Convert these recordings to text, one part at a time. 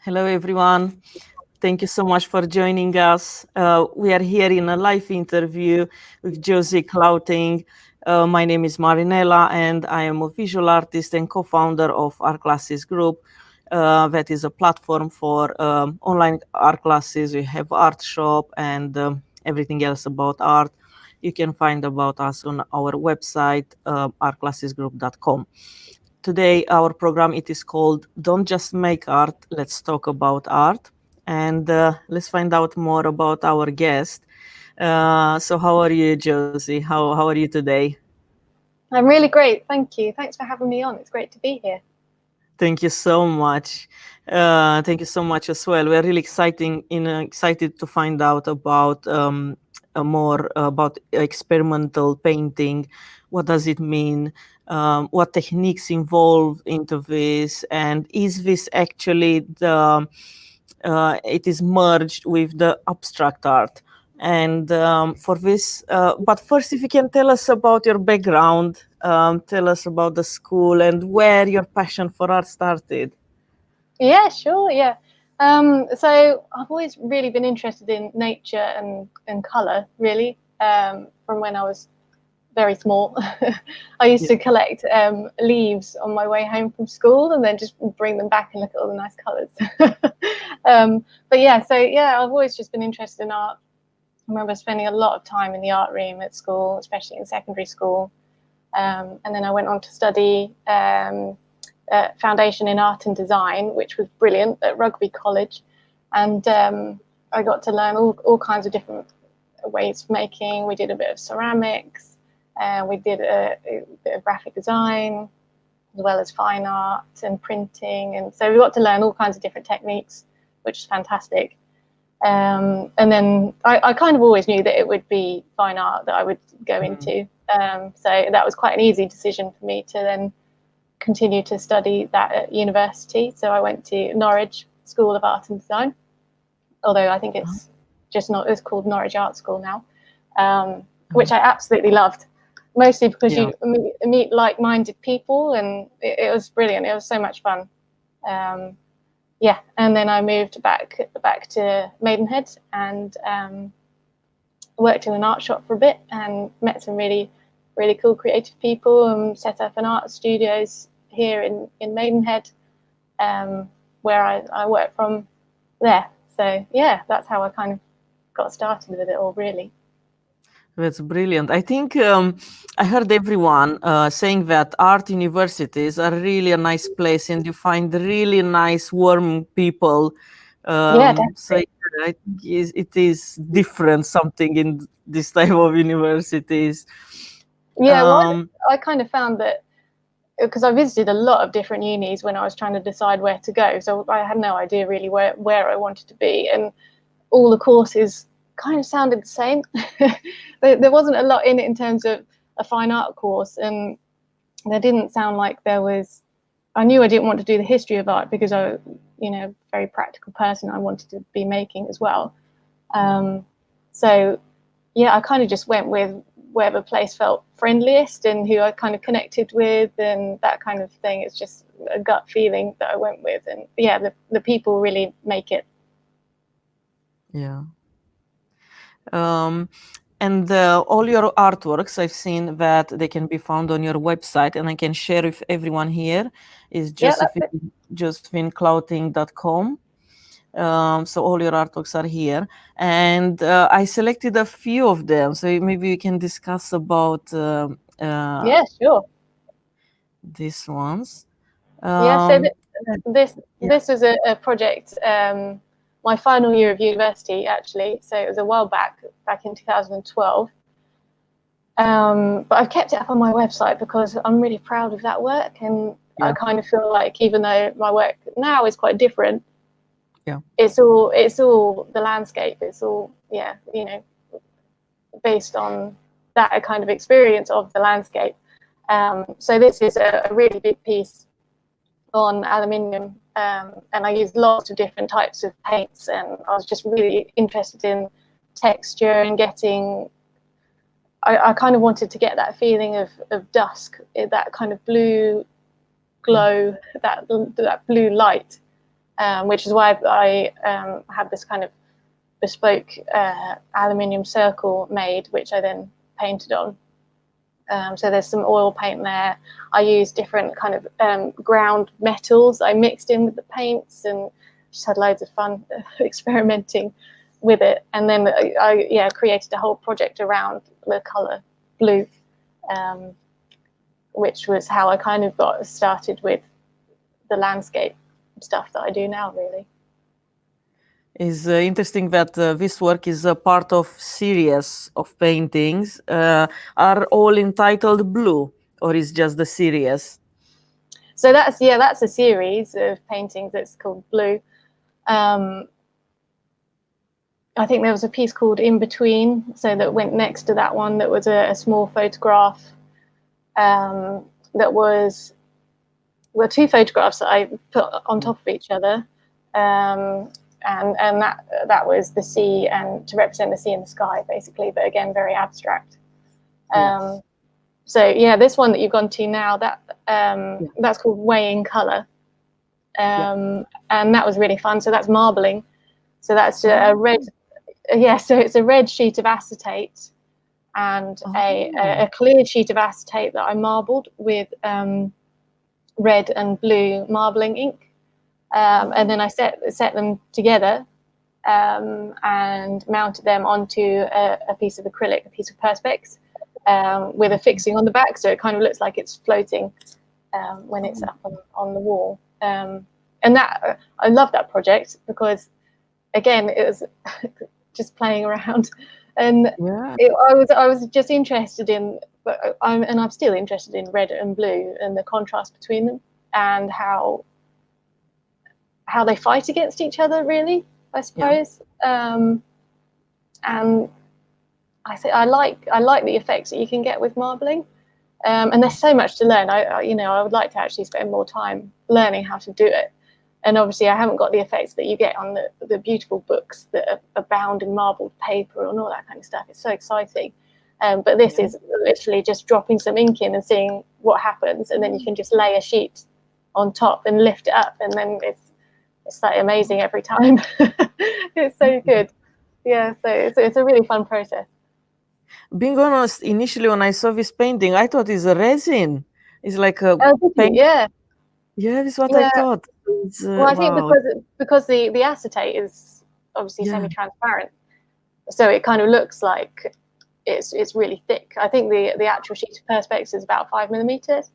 Hello, everyone. Thank you so much for joining us. We are here in a live interview with Josie Clouting. My name is Marinella, and I am a visual artist and co-founder of Art Classes Group. That is a platform for online art classes. We have art shop and everything else about art. You can find about us on our website, artclassesgroup.com. Today, our program, it is called Don't Just Make Art, Let's Talk About Art. And let's find out more about our guest. So how are you, Josie? How are you today? I'm really great. Thank you. Thanks for having me on. It's great to be here. Thank you so much. Thank you so much as well. We're really excited to find out about more about experimental painting. What does it mean? What techniques involved into this? And is this actually it is merged with the abstract art? And for this, but first, if you can tell us about your background, tell us about the school and where your passion for art started. Yeah, sure. Yeah. So I've always really been interested in nature and color, really, from when I was very small. I used to collect leaves on my way home from school and then just bring them back and look at all the nice colors. But yeah, I've always just been interested in art. I remember spending a lot of time in the art room at school, especially in secondary school. And then I went on to study foundation in art and design, which was brilliant at Rugby College. And I got to learn all kinds of different ways of making. We did a bit of ceramics, we did a bit of graphic design, as well as fine art and printing. And so we got to learn all kinds of different techniques, which is fantastic. And then I kind of always knew that it would be fine art that I would go into. So that was quite an easy decision for me to then continue to study that at university. So I went to Norwich School of Art and Design, although I think it's called Norwich Art School now, which I absolutely loved, mostly because you meet like-minded people, and it was brilliant. It was so much fun. And then I moved back to Maidenhead and worked in an art shop for a bit and met some really cool creative people and set up an art studios here in Maidenhead, where I work from there. So yeah, that's how I kind of got started with it all, really. That's brilliant. I think I heard everyone saying that art universities are really a nice place and you find really nice, warm people. So I think it is different something in this type of universities. I kind of found that because I visited a lot of different unis when I was trying to decide where to go. So I had no idea really where I wanted to be. And all the courses kind of sounded the same. There wasn't a lot in it in terms of a fine art course. And there didn't sound like there was, I knew I didn't want to do the history of art because I, very practical person. I wanted to be making as well. So yeah, I kind of just went with wherever place felt friendliest and who I kind of connected with and that kind of thing. It's just a gut feeling that I went with. And yeah, the people really make it. Yeah. And all your artworks, I've seen that they can be found on your website, and I can share with everyone here is josephineclouting.com. So all your artworks are here, and I selected a few of them. So maybe we can discuss about yeah, sure. These ones. So this was a project. My final year of university, actually. So it was a while back in 2012. But I've kept it up on my website because I'm really proud of that work, and I kind of feel like even though my work now is quite different, it's all the landscape. It's all based on that kind of experience of the landscape. So this is a really big piece on aluminium, and I used lots of different types of paints, and I was just really interested in texture and getting. I kind of wanted to get that feeling of dusk, that kind of blue glow, that blue light, which is why I had this kind of bespoke aluminium circle made, which I then painted on. So there's some oil paint there. I used different kind of ground metals I mixed in with the paints, and just had loads of fun experimenting with it. And then I created a whole project around the color blue, which was how I kind of got started with the landscape stuff that I do now, really. It's interesting that this work is a part of series of paintings. Are all entitled Blue, or is just the series? So that's a series of paintings that's called Blue. I think there was a piece called In Between, so that went next to that one, that was a small photograph. That was, well, two photographs that I put on top of each other. And that was the sea, and to represent the sea and the sky, basically, but again, very abstract. Yes. So yeah, this one that you've gone to now, that's called Weighing Color, and that was really fun. So that's marbling. So that's a red, so it's a red sheet of acetate and a clear sheet of acetate that I marbled with red and blue marbling ink, and then I set them together. And mounted them onto a piece of acrylic, a piece of perspex, with a fixing on the back, so it kind of looks like it's floating when it's up on the wall. And that, I love that project because, again, it was just playing around, and I was just interested in, I'm still interested in red and blue and the contrast between them, and how they fight against each other, really, I suppose. And I like the effects that you can get with marbling, and there's so much to learn. I would like to actually spend more time learning how to do it. And obviously, I haven't got the effects that you get on the beautiful books that are bound in marbled paper and all that kind of stuff. It's so exciting. But this is literally just dropping some ink in and seeing what happens, and then you can just lay a sheet on top and lift it up, and then it's like amazing every time. It's so good. Yeah, so it's a really fun process. Being honest, initially when I saw this painting, I thought it's a resin. It's like a paint. Yeah, that's what I thought. Well, I think because the acetate is obviously semi-transparent, so it kind of looks like it's really thick. I think the actual sheet of perspex is about 5 millimeters,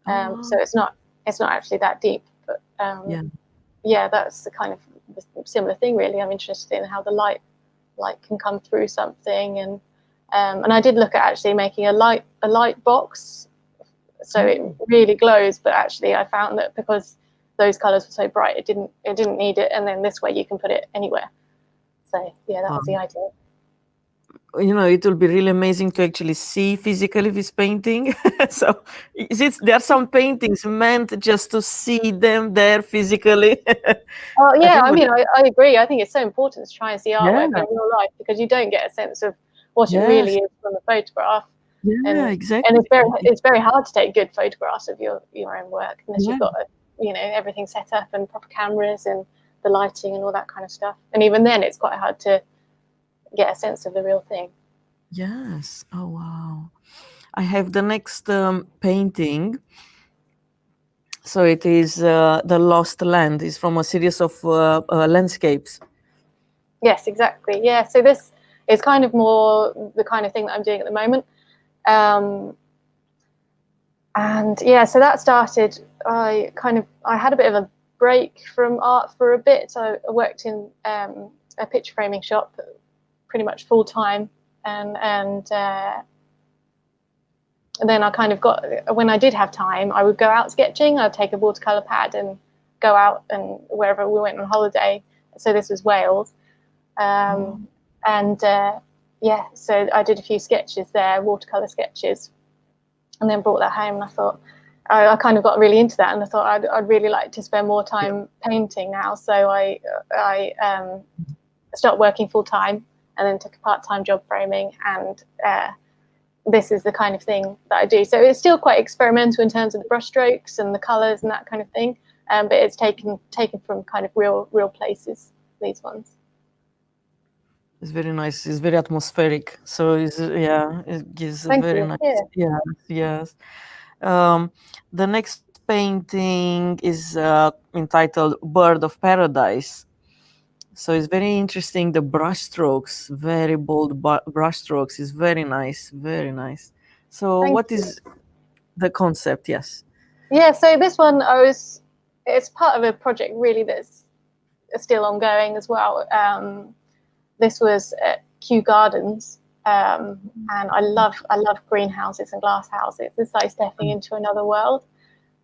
so it's not actually that deep. But that's the kind of similar thing, really. I'm interested in how the light can come through something, and I did look at actually making a light box, so it really glows. But actually, I found that because those colors were so bright, it didn't need it, and then this way you can put it anywhere. So yeah, that was the idea. It will be really amazing to actually see physically this painting. So there are some paintings meant just to see them there physically. Oh yeah, I agree. I think it's so important to try and see artwork in real life, because you don't get a sense of what it really is from the photograph. Exactly. And it's very hard to take good photographs of your own work unless you've got everything set up and proper cameras and the lighting and all that kind of stuff. And even then, it's quite hard to get a sense of the real thing. Yes. Oh wow. I have the next painting. So it is The Lost Land. It's from a series of landscapes. Yes, exactly. Yeah. So this is kind of more the kind of thing that I'm doing at the moment. And yeah, so that started, I had a bit of a break from art for a bit. So I worked in a picture framing shop pretty much full time, and then I kind of when I did have time, I would go out sketching. I'd take a watercolor pad and go out, and wherever we went on holiday. So this was Wales. So I did a few sketches there, watercolor sketches, and then brought that home. And I thought, I kind of got really into that, and I thought I'd really like to spend more time painting now. So I started working full time, and then took a part-time job framing, and this is the kind of thing that I do. So it's still quite experimental in terms of the brush strokes and the colors and that kind of thing. but it's taken from kind of real places, these ones. It's very nice. It's very atmospheric. So it gives a Thank very you. nice. Yeah. Yes. The next painting is entitled "Bird of Paradise." So it's very interesting. The brush strokes, very bold brush strokes, is very nice. Very nice. So Thank what you. is the concept? Yes. Yeah, so this one it's part of a project really that's still ongoing as well. This was at Kew Gardens, and I love greenhouses and glass houses. It's like stepping into another world.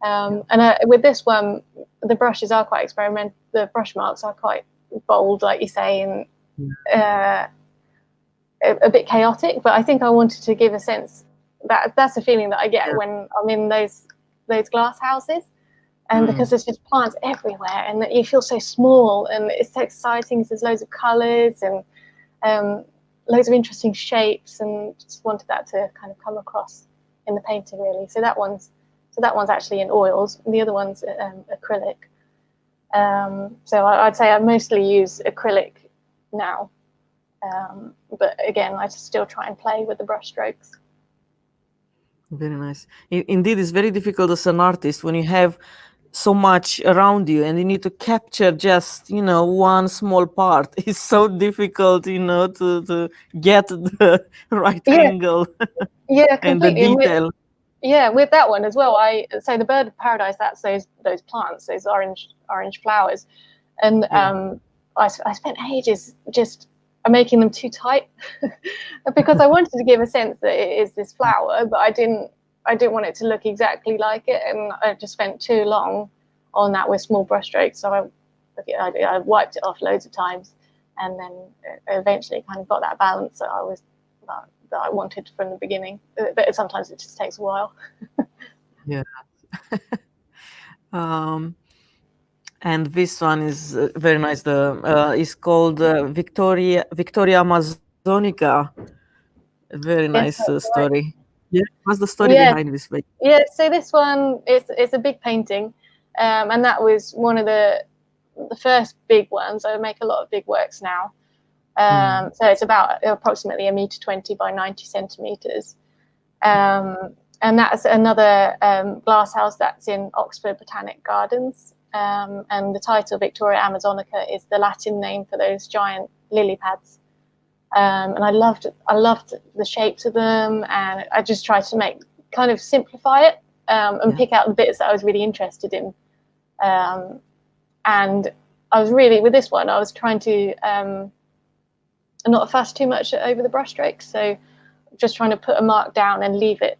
And with this one, the brushes are quite experimental. The brush marks are quite bold, like you say, and a bit chaotic. But I think I wanted to give a sense that's the feeling that I get when I'm in those glass houses. And because there's just plants everywhere, and that you feel so small, and it's so exciting. There's loads of colours and loads of interesting shapes, and just wanted that to kind of come across in the painting, really. So that one's actually in oils, and the other one's acrylic. So I'd say I mostly use acrylic now, but again, I still try and play with the brush strokes. Very nice. Indeed, it's very difficult as an artist when you have so much around you and you need to capture just one small part. It's so difficult to get the right angle Yeah, and the completely. detail. With that one as well, so the bird of paradise, that's those plants, those orange flowers, and I spent ages just making them too tight because I wanted to give a sense that it is this flower, but I didn't want it to look exactly like it, and I just spent too long on that with small brush strokes. So I wiped it off loads of times, and then eventually kind of got that balance that I wanted from the beginning. But sometimes it just takes a while. Yeah. And this one is very nice. It's called Victoria Amazonica. A very Yes, nice that's right. story. Yeah. What's the story Yeah, behind this? yeah. So this one it's a big painting, and that was one of the first big ones. I make a lot of big works now. So it's about approximately 1.20 m by 90 centimeters. And that's another glass house that's in Oxford Botanic Gardens. And the title Victoria Amazonica is the Latin name for those giant lily pads. And I loved the shapes of them, and I just tried to kind of simplify it and pick out the bits that I was really interested in. And I was really, with this one, I was trying to not fuss too much over the brush strokes. So just trying to put a mark down and leave it,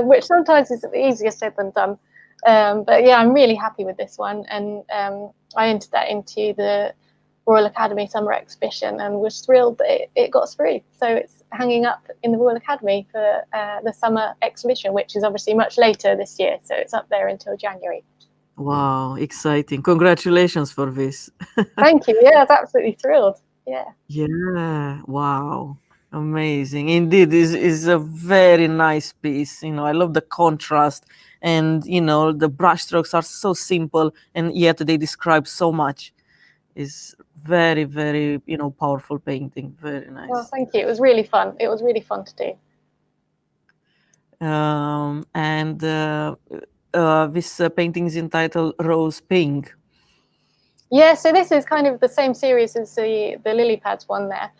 which sometimes is easier said than done. But yeah, I'm really happy with this one. And I entered that into the Royal Academy Summer Exhibition and was thrilled that it got through. So it's hanging up in the Royal Academy for the summer exhibition, which is obviously much later this year. So it's up there until January. Wow, exciting. Congratulations for this. Thank you. Yeah, I was absolutely thrilled. Yeah. Yeah, wow. Amazing. Indeed, this is a very nice piece. I love the contrast and, the brushstrokes are so simple and yet they describe so much. It's very, very, powerful painting. Very Well, nice. thank you. It was really fun. It was really fun to do. And this painting is entitled Rose Pink. Yeah, so this is kind of the same series as the lily pads one there.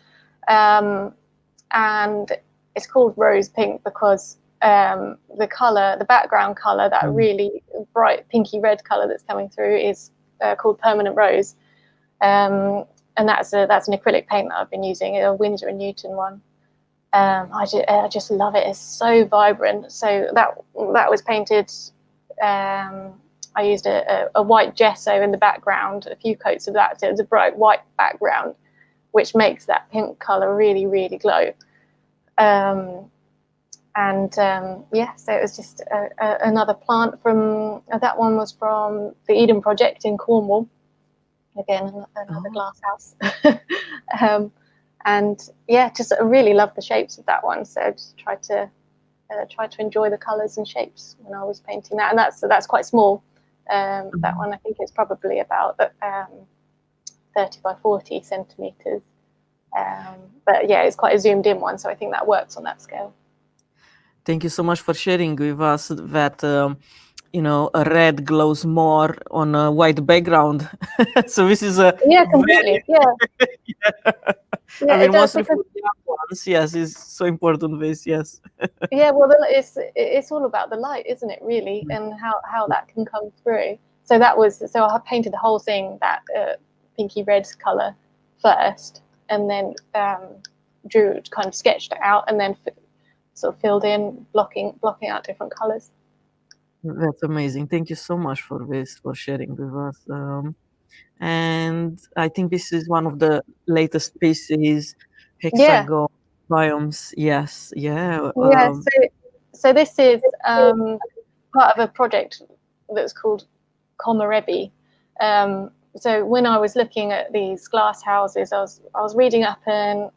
And it's called Rose Pink because the color, the background color, that really bright pinky red color that's coming through is called Permanent Rose. And that's an acrylic paint that I've been using, a Winsor & Newton one. I just love it. It's so vibrant. So that was painted. I used a white gesso in the background, a few coats of that. So it's a bright white background, which makes that pink color really, really glow. So it was just another plant from that one was from the Eden Project in Cornwall. Again, another glass house. Just I really loved the shapes of that one. So I just tried to enjoy the colors and shapes when I was painting that, and that's quite small. That one, I think, is probably about 30 by 40 centimeters. But yeah, it's quite a zoomed in one, so I think that works on that scale. Thank you so much for sharing with us that a red glows more on a white background. So this is a completely. I mean, It does, mostly because for the young ones, yes, it's so important. This, yes. well, it's all about the light, isn't it? Really, and how that can come through. So I painted the whole thing that pinky red color first, and then sketched it out, and then sort of filled in, blocking out different colors. That's amazing. Thank you so much for this, for sharing with us. And I think this is one of the latest pieces, hexagon biomes. Yes, yeah. So this is part of a project that's called Komarebi. So when I was looking at these glass houses, I was reading up, and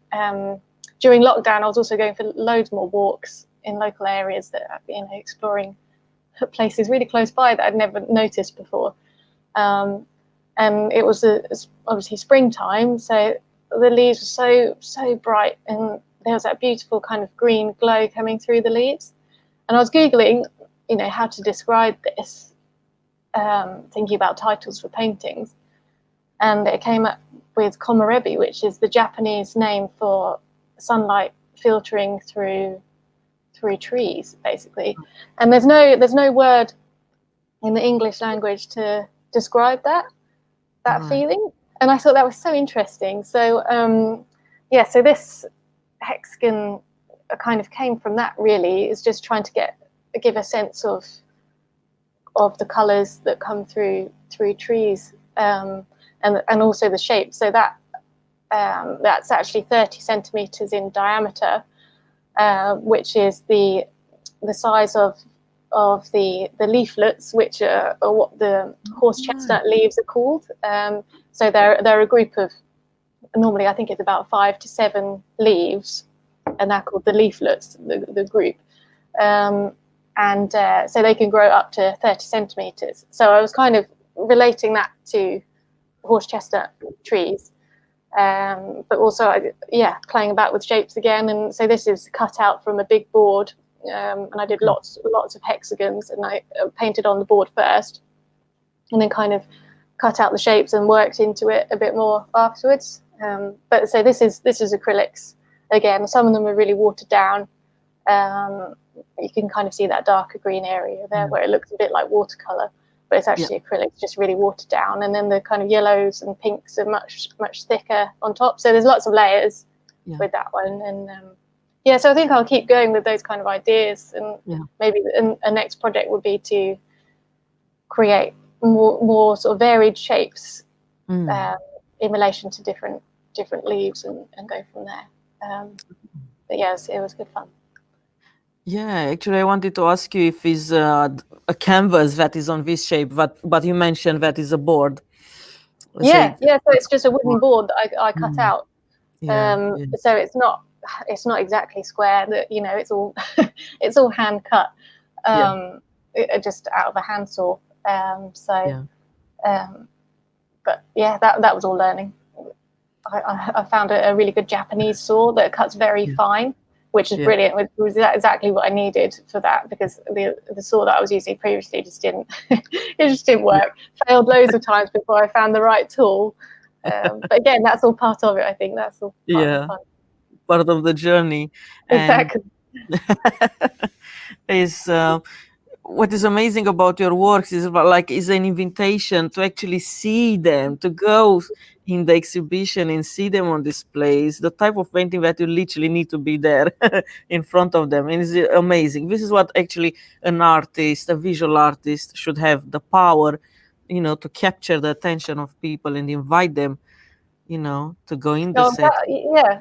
during lockdown, I was also going for loads more walks in local areas that I've been exploring places really close by that I'd never noticed before. And it was obviously springtime, so the leaves were so bright, and there was that beautiful kind of green glow coming through the leaves. And I was Googling, how to describe this, thinking about titles for paintings, and it came up with Komarebi, which is the Japanese name for sunlight filtering through trees, basically. And there's no word in the English language to describe that feeling. And I thought that was so interesting. So so this hexagon kind of came from that, really. Is just trying to give a sense of the colors that come through trees, and also the shape. So that's actually 30 centimeters in diameter, which is the size of the leaflets, which are what the horse chestnut leaves are called. So they're a group of, normally I think it's about 5 to 7 leaves, and they're called the leaflets, the group. So they can grow up to 30 centimeters. So I was kind of relating that to horse chestnut trees. But also, playing about with shapes again. And so this is cut out from a big board, and I did lots of hexagons, and I painted on the board first, and then kind of cut out the shapes and worked into it a bit more afterwards. But so this is acrylics again. Some of them are really watered down. You can kind of see that darker green area there where it looks a bit like watercolor, but it's actually acrylics, just really watered down. And then the kind of yellows and pinks are much thicker on top. So there's lots of layers with that one. And so I think I'll keep going with those kind of ideas. And maybe a next project would be to create more sort of varied shapes in relation to different leaves, and go from there. But yes, it was good fun. Yeah, actually, I wanted to ask you if it's a canvas that is on this shape, but you mentioned that is a board. So it's just a wooden board that I cut out. So it's not exactly square. That it's all it's all hand cut, just out of a handsaw. But that was all learning. I found a really good Japanese saw that cuts very fine, which is brilliant. It was exactly what I needed for that, because the saw that I was using previously just didn't work. Failed loads of times before I found the right tool. But again, that's all part of it. I think that's all part of the fun. Part of the journey. Exactly. What is amazing about your works is an invitation to actually see them, to go in the exhibition and see them on displays, the type of painting that you literally need to be there in front of them. And it's amazing. This is what actually an artist, a visual artist, should have the power, to capture the attention of people and invite them, to go in the set.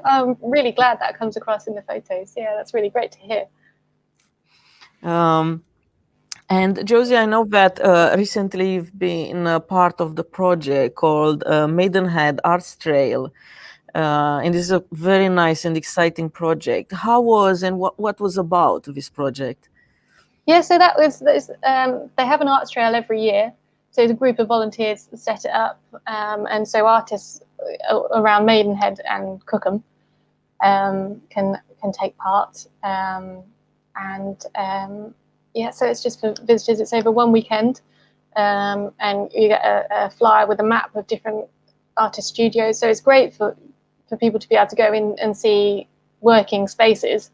I'm really glad that comes across in the photos. Yeah, that's really great to hear. And Josie, I know that recently you've been a part of the project called Maidenhead Arts Trail. And this is a very nice and exciting project. How was and what was about this project? So that was they have an arts trail every year. So it's a group of volunteers set it up, and so artists around Maidenhead and Cookham can take part. Yeah, so it's just for visitors. It's over one weekend, and you get a flyer with a map of different artist studios. So it's great for people to be able to go in and see working spaces.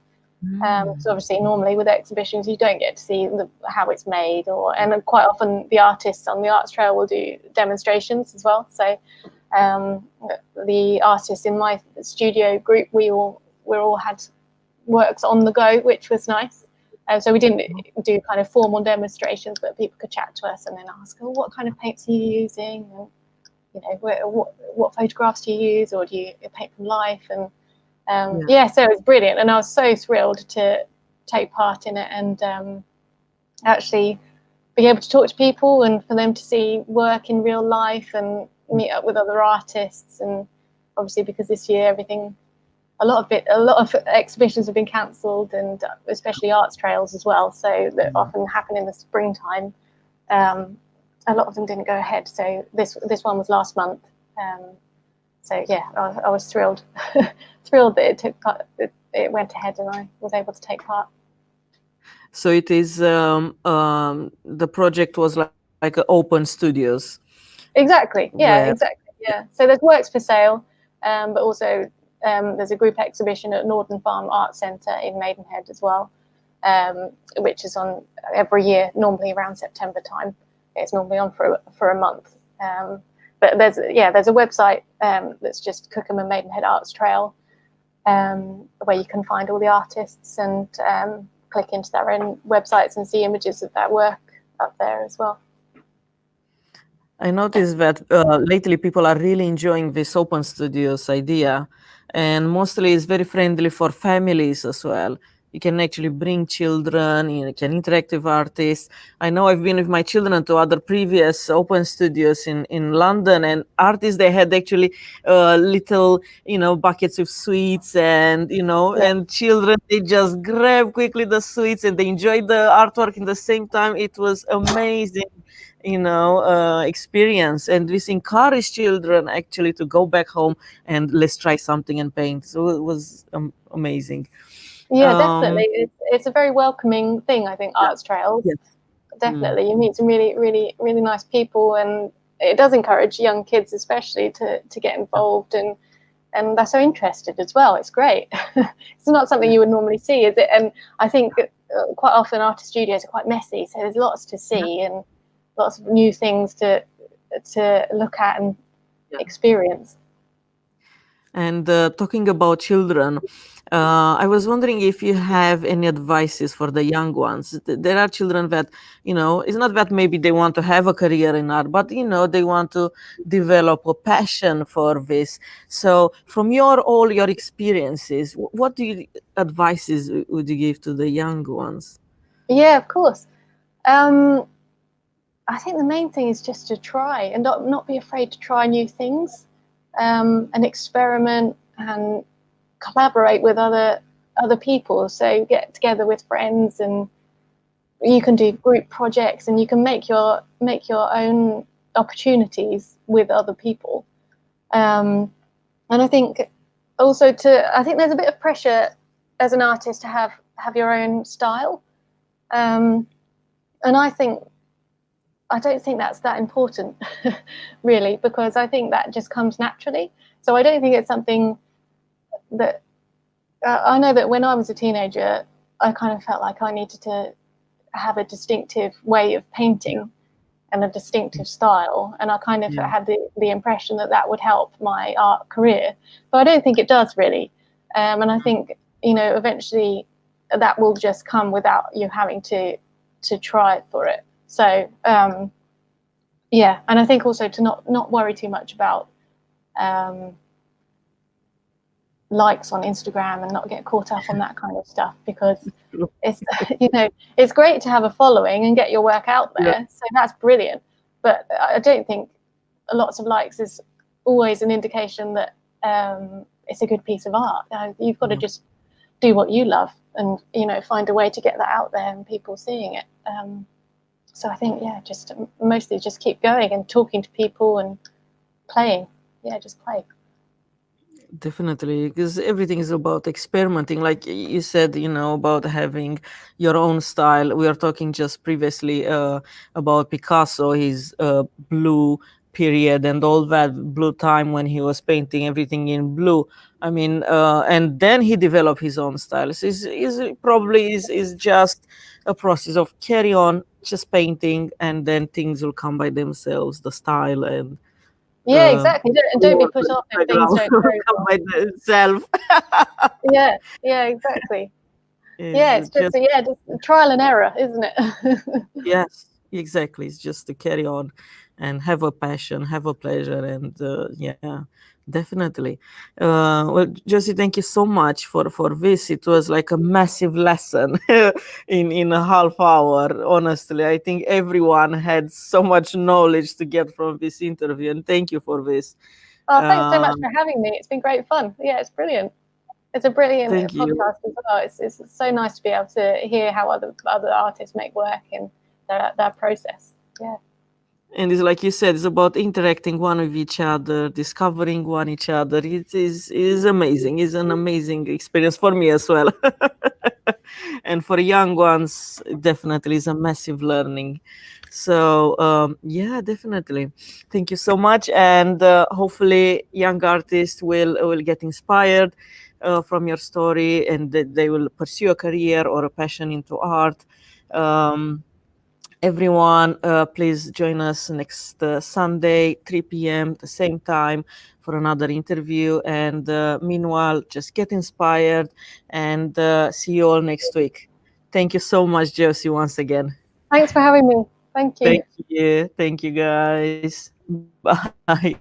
So obviously, normally with exhibitions, you don't get to see how it's made, and quite often the artists on the Arts Trail will do demonstrations as well. So the artists in my studio group, we all had works on the go, which was nice. So we didn't do kind of formal demonstrations, but people could chat to us and then ask, "Oh, what kind of paints are you using? And, you know, what photographs do you use, or do you paint from life?" And so it was brilliant, and I was so thrilled to take part in it and actually be able to talk to people and for them to see work in real life and meet up with other artists. And obviously, because this year a lot of exhibitions have been cancelled, and especially arts trails as well. So that often happen in the springtime. A lot of them didn't go ahead. So this one was last month. So yeah, I was thrilled, thrilled that it went ahead and I was able to take part. So it is the project was like open studios. Exactly. Yeah, exactly. Yeah. So there's works for sale, but also there's a group exhibition at Northern Farm Arts Centre in Maidenhead as well, which is on every year, normally around September time. It's normally on for a month. But there's a website that's just Cookham and Maidenhead Arts Trail, where you can find all the artists and click into their own websites and see images of that work up there as well. I noticed that lately people are really enjoying this open studios idea, and mostly it's very friendly for families as well. You can actually bring children, you can interact with artists. I know I've been with my children to other previous open studios in London, and artists, they had actually little, buckets with sweets, and, and children, they just grab quickly the sweets and they enjoy the artwork in the same time. It was amazing experience, and this encouraged children actually to go back home and let's try something and paint. So it was amazing. Yeah, definitely. It's a very welcoming thing, I think, arts trails. Yes. Definitely. You meet some really, really, really nice people, and it does encourage young kids especially to get involved, and they're so interested as well. It's great. It's not something you would normally see, is it? And I think quite often artist studios are quite messy, so there's lots to see and lots of new things to look at and experience. And talking about children, I was wondering if you have any advices for the young ones. There are children that, it's not that maybe they want to have a career in art, but, they want to develop a passion for this. So from all your experiences, what advices would you give to the young ones? Yeah, of course. I think the main thing is just to try and not be afraid to try new things, and experiment and collaborate with other people. So get together with friends, and you can do group projects, and you can make your own opportunities with other people. And I think also I think there's a bit of pressure as an artist to have your own style, and I don't think that's that important, really, because I think that just comes naturally. So I don't think it's something that I know that when I was a teenager, I kind of felt like I needed to have a distinctive way of painting and a distinctive style. And I kind of had the impression that would help my art career. But I don't think it does really. And I think, eventually that will just come without you having to try for it. So, and I think also to not worry too much about likes on Instagram and not get caught up on that kind of stuff, because it's it's great to have a following and get your work out there, so that's brilliant, but I don't think lots of likes is always an indication that it's a good piece of art. You've got to just do what you love and find a way to get that out there and people seeing it. So I think, yeah, just mostly just keep going and talking to people and playing. Yeah, just play. Definitely, because everything is about experimenting. Like you said, about having your own style. We were talking just previously about Picasso, his blue period and all that blue time when he was painting everything in blue. I mean, and then he developed his own styles. Is probably is just a process of carry on, just painting, and then things will come by themselves. The style and Yeah, exactly. And don't be forward, put the off if things background don't will go come well. by itself. Yeah, yeah, exactly. Yeah, Is it's just just yeah, just trial and error, isn't it? yes, exactly. It's just to carry on and have a passion, have a pleasure, and yeah, definitely. Well, Josie, thank you so much for this. It was like a massive lesson in a half hour. Honestly, I think everyone had so much knowledge to get from this interview, and thank you for this. Oh, thanks so much Um, for having me. It's been great fun. Yeah, it's brilliant. It's a brilliant Thank you. podcast as well. It's so nice to be able to hear how other artists make work and their process. Yeah. And it's like you said, it's about interacting one with each other, discovering one each other. It is amazing. It's an amazing experience for me as well. And for young ones, it definitely is a massive learning. So yeah, definitely. Thank you so much. And hopefully young artists will get inspired from your story, and that they will pursue a career or a passion into art. Um, Everyone, please join us next Sunday, 3 p.m., the same time, for another interview. And meanwhile, just get inspired, and see you all next week. Thank you so much, Josie, once again. Thanks for having me. Thank you. Thank you. Thank you, guys. Bye.